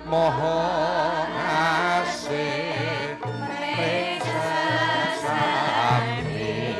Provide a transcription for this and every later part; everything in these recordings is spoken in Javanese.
moho asih presa sami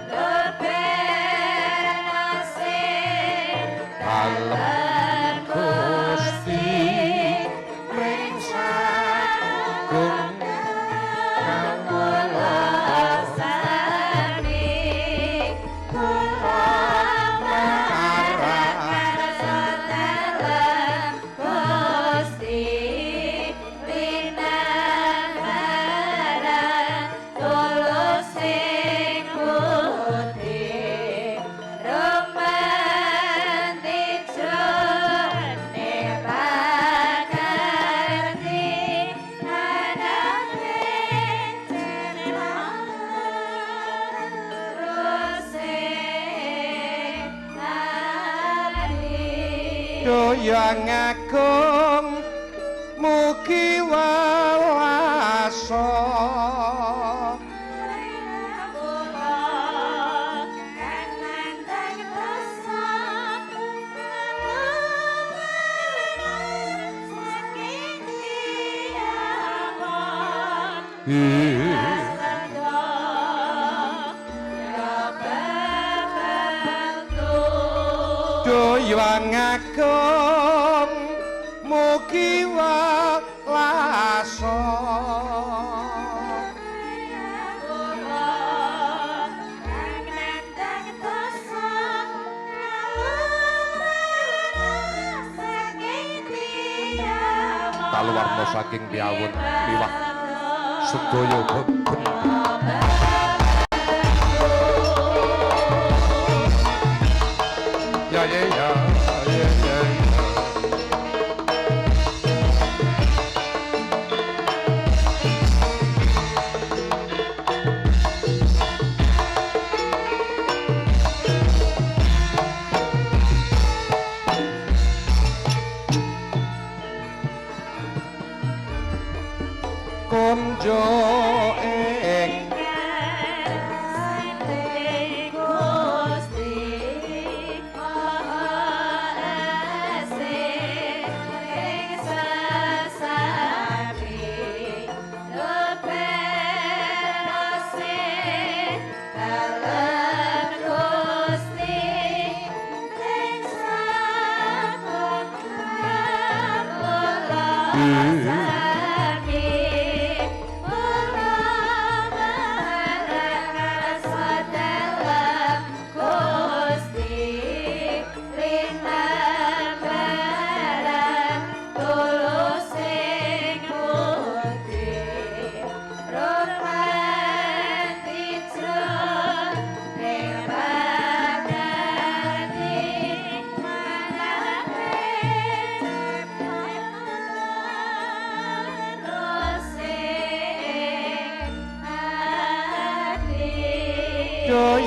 leber asih kalem Gusti presa gung kawula sami kula yang agung mugi walasa yang agung mugi walasa kaluwarna saking piyawun liwat sedaya beben ya ya ya konjo ing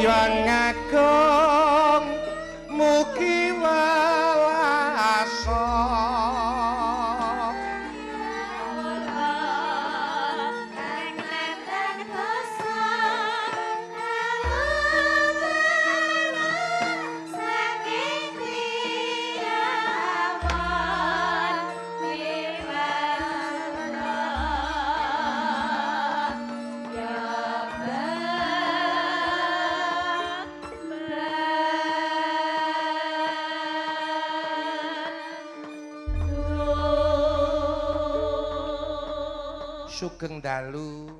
yang agung mugi walasa sugeng dalu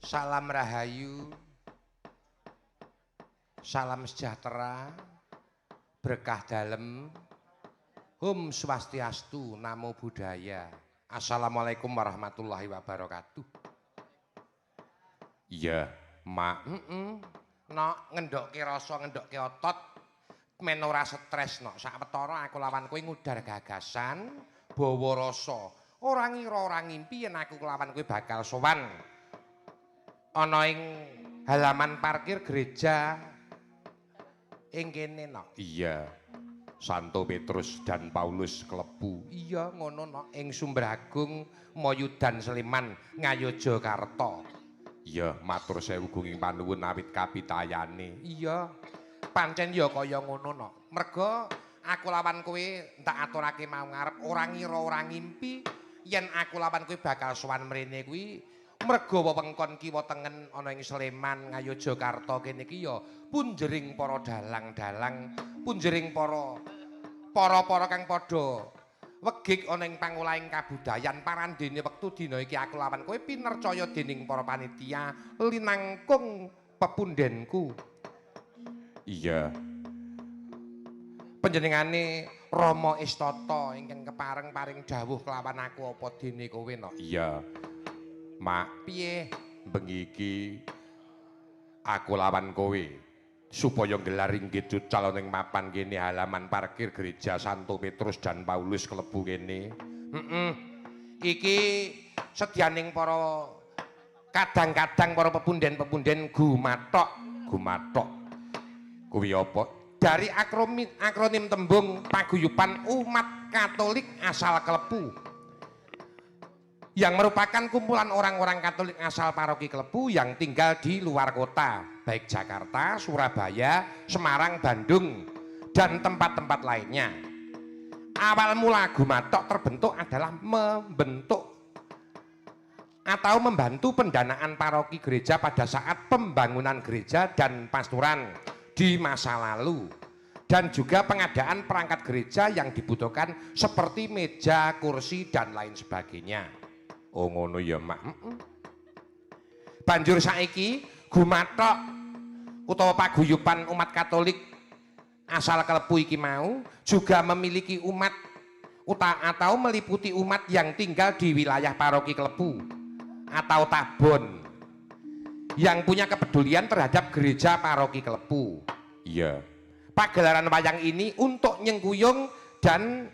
salam rahayu salam sejahtera berkah dalem Om Swastiastu Namo Buddhaya Assalamualaikum warahmatullahi wabarakatuh. Iya mak nok ngendokke rasa ngendokke otot men ora stres nok sak wetara aku lawan kowe ngudar gagasan bawa rasa ora ngira ora ngimpi yen aku kelawan kowe bakal sowan ana ing halaman parkir gereja ing kene no. Iya. Santo Petrus dan Paulus klebu. Iya ngono no ing Sumberagung Moyudan Sleman Ngayogyakarta. Iya matur sewu gunging panuwun awit kapitayane. Iya. Pancen ya kaya ngono no. Merga aku lawan kowe tak aturake mau ngarep ora ngira ora ngimpi yen aku lawan kowe bakal sowan mrene kuwi merga wewengkon kiwa tengen ana ing Sleman Ngayogyakarta kene iki ya punjering para dalang-dalang punjering para kang padha wegik ana ing pangulahing kabudayan parandene wektu dina iki aku lawan kowe pinercaya dening para panitia linangkung pepundenku. Iya. Panjenengane Rama Istata ingkang kepareng paring dawuh kelawan aku apa dene kowe no? Iya. Mak, Piye? bengi iki aku lawan kowe supaya gelar inggih ducal ning mapan kene halaman parkir gereja Santo Petrus dan Paulus klebu kene. Iki sedyaning para kadang-kadang para pepunden-pepunden gumathok. Kuwi apa? Dari akronim tembung paguyuban umat Katolik asal Klepu yang merupakan kumpulan orang-orang Katolik asal paroki Klepu yang tinggal di luar kota baik Jakarta, Surabaya, Semarang, Bandung dan tempat-tempat lainnya. Awal mula gumathok terbentuk adalah membantu pendanaan paroki gereja pada saat pembangunan gereja dan pastoran di masa lalu dan juga pengadaan perangkat gereja yang dibutuhkan seperti meja, kursi dan lain sebagainya. Oh ngono ya, Mak. Banjur saiki gumathok utawa paguyuban umat Katolik asal Klepu iki mau juga memiliki umat atau meliputi umat yang tinggal di wilayah paroki Klepu atau Tabon yang punya kepedulian terhadap gereja paroki Klepu. Iya. Pagelaran wayang ini untuk nyengkuyung dan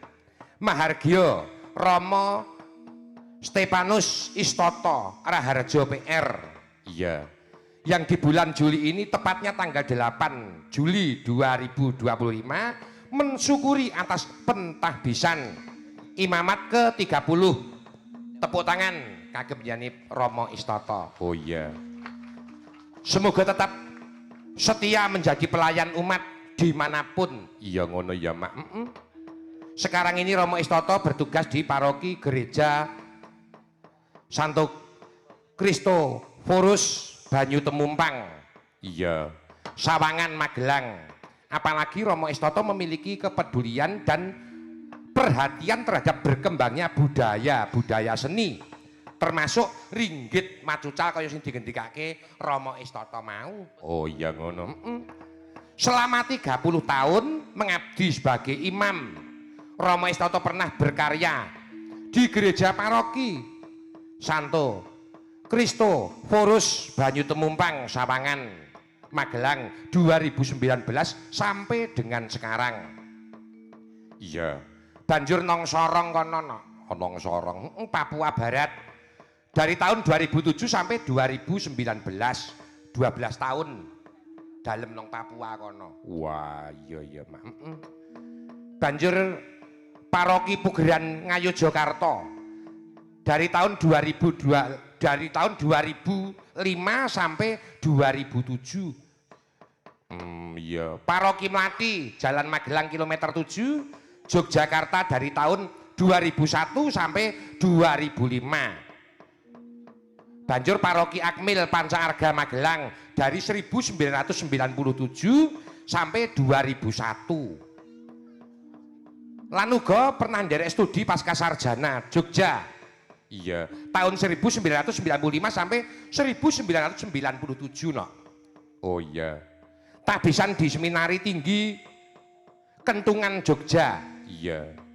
mahargya Rama Stepanus Istata Raharja PR. Iya. Yang di bulan Juli ini tepatnya tanggal 8 Juli 2025 mensyukuri atas pentahbisan imamat ke-30. Tepuk tangan kagem yanip Rama Istata. Oh iya. Semoga tetap setia menjadi pelayan umat dimanapun. Iya ngono ya, Mak. Sekarang ini Rama Istata bertugas di paroki gereja Santo Kristoforus Banyu Temumpang. Iya. Sawangan Magelang. Apalagi Rama Istata memiliki kepedulian dan perhatian terhadap berkembangnya budaya seni. Termasuk ringgit macucal kaya sing digendikake Rama Istata mau. Oh iya ngono. Selama 30 tahun mengabdi sebagai imam, Rama Istata pernah berkarya di gereja paroki Santo Kristoforus Banyu Temumpang Sawangan Magelang 2019 sampai dengan sekarang. Iya. Banjur nong Sorong kono nong Sorong Papua Barat dari tahun 2007 sampai 2019 12 tahun dalam nong Papua kono. Wah, iya Mak. Banjur paroki Pugeran Ngayogyakarta dari tahun 2005 sampai 2007. Iya. Paroki Mlati Jalan Magelang kilometer 7 Yogyakarta dari tahun 2001 sampai 2005. Banjur paroki Akmil Pancaarga Magelang dari 1997 sampai 2001. Lan uga pernah nderek studi pasca sarjana Jogja. Iya. Tahun 1995 sampai 1997 no. Oh iya. Tahbisan di Seminari Tinggi Kentungan Jogja. Iya.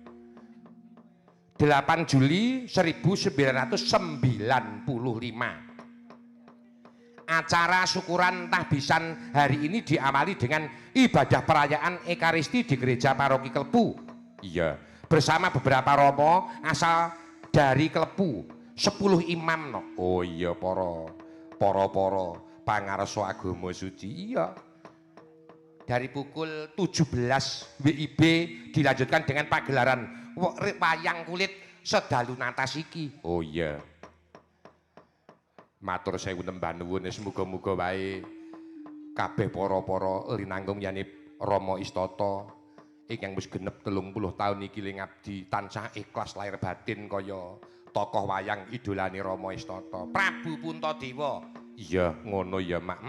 8 Juli 1995. Acara syukuran tahbisan hari ini diawali dengan ibadah perayaan Ekaristi di Gereja Paroki Klepu. Iya. Bersama beberapa romo asal dari Klepu, 10 imam no. Oh iya para pangarsa agama suci. Iya. Dari pukul 17 WIB dilanjutkan dengan pagelaran wayang kulit sedalu natas iki. Oh iya. Matur sewu nembah nuwun muga-muga wae kabeh para linanggung yanip Rama Istata ingkang wis genep 30 taun iki ling abdi tansah ikhlas lahir batin kaya tokoh wayang idolane Rama Istata. Prabu Puntadewa. Iya, ngono ya, Mak.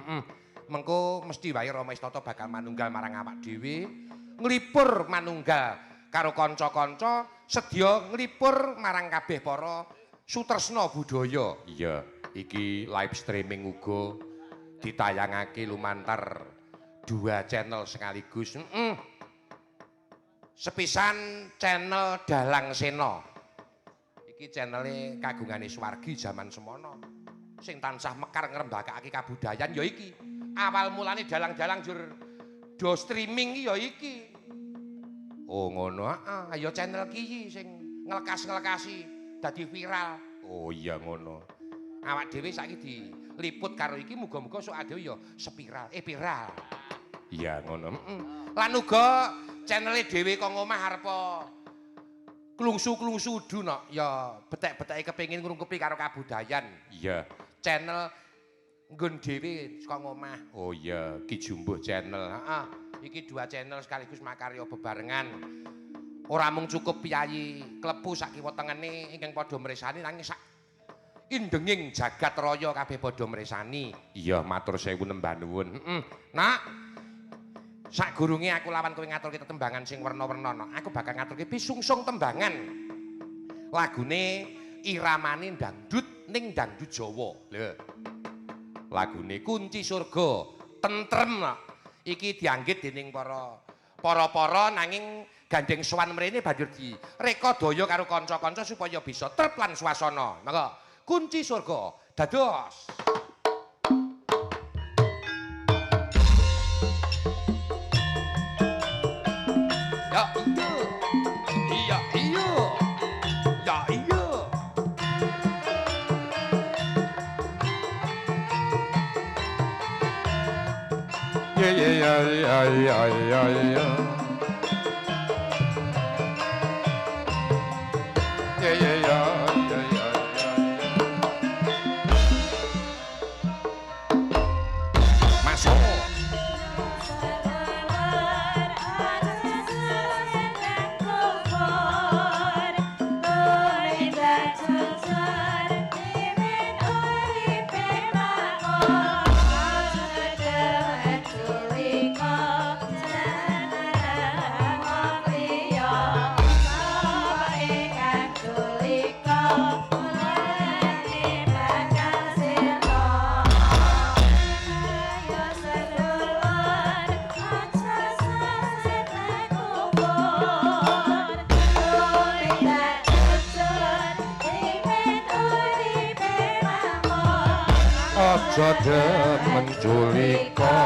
Mengko mesti wae Rama Istata bakal manunggal marang awak dhewe, nglipur manunggal karo kanca-kanca sedya nglipur marang kabeh para sutresna budaya. Iya, iki live streaming uga ditayangake lumantar 2 channel sekaligus. Sepisan channel Dalang Sena. Iki channele kagungane Swargi jaman semono. Sing tansah mekar ngrembakake kabudayan ya iki. Awal mulane dalang-dalang jur do streaming ya iki. Oh ngono, Ya channel ki sing ngelekas-ngelekasi dadi viral. Oh iya ngono. Awak dhewe saiki diliput karo iki muga-muga sok adewe ya viral. Iya ngono. Lan uga channele dhewe kok ngomah arepa klungsu-klungsu udu nok ya betek-beteke kepengin ngrungkepi karo kabudayan. Iya. Channel nggon dhewe saka ngomah. Oh iya, Ki Jumbuh channel. Iki 2 channel sekaligus makarya bebarengan. Ora mung cukup piyayi klepu sak kiwa tengene ingkang padha mresani nanging sak indenging jagat raya kabeh padha mresani. Iya, matur sewu nembah nuwun. Nak, sakgurunge aku lawan kowe ngaturke tetembangan sing werna-werna, aku bakal ngaturke pisungsung tembangan. Lagune iramane dangdut ning dangdut Jawa. Lho. Lagune Kunci Surga, tentrem. Iki dianggit dening para nanging gandeng sowan mrene banjur direka daya karo kanca-kanca supaya bisa trep lan swasana. Maka Kunci Surga dados. Ya iya. Iya iya. Ya iya. Ya ya ya ya ya ya ya. Ya ya ya ya ya ya. Masuk. Aja demen culika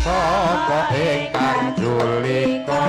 sapa ingkang culika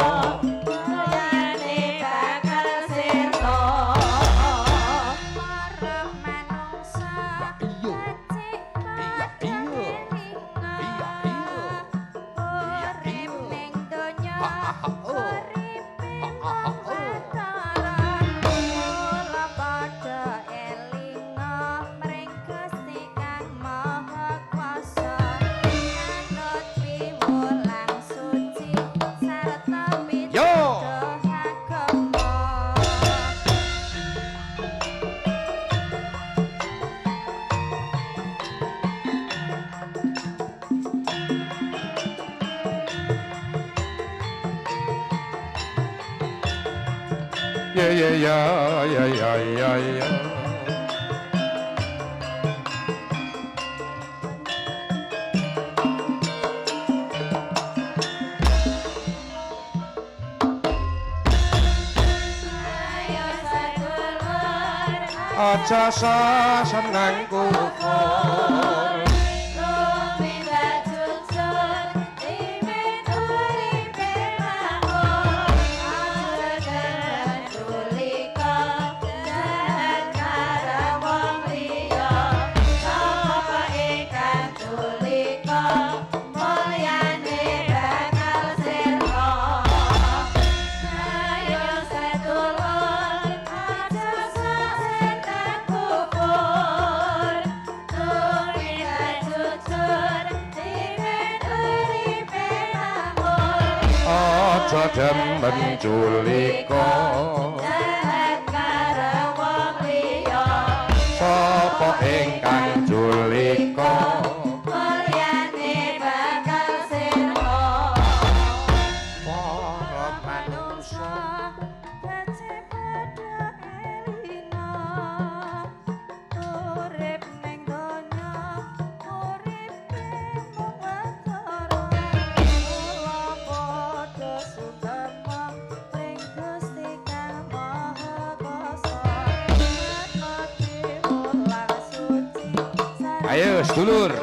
ya ya ya ya ya ya ya. Aja seneng kufur aja demen culika sapa ingkang culika para manungsa ayo sedulur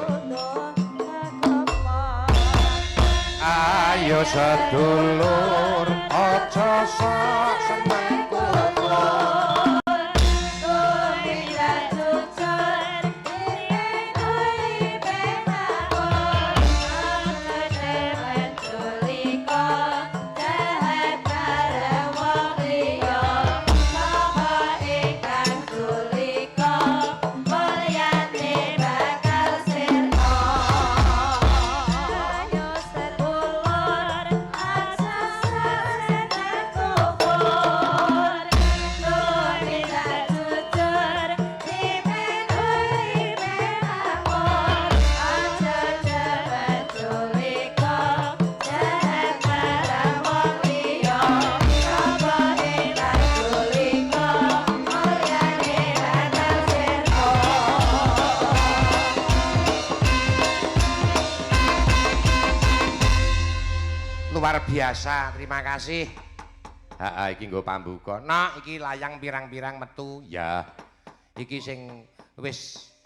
ayo sedulur aja sok seneng kono luar biasa, terima kasih. Iki nggo pambuka. Nah, iki layang pirang-pirang metu. Ya. Iki sing wis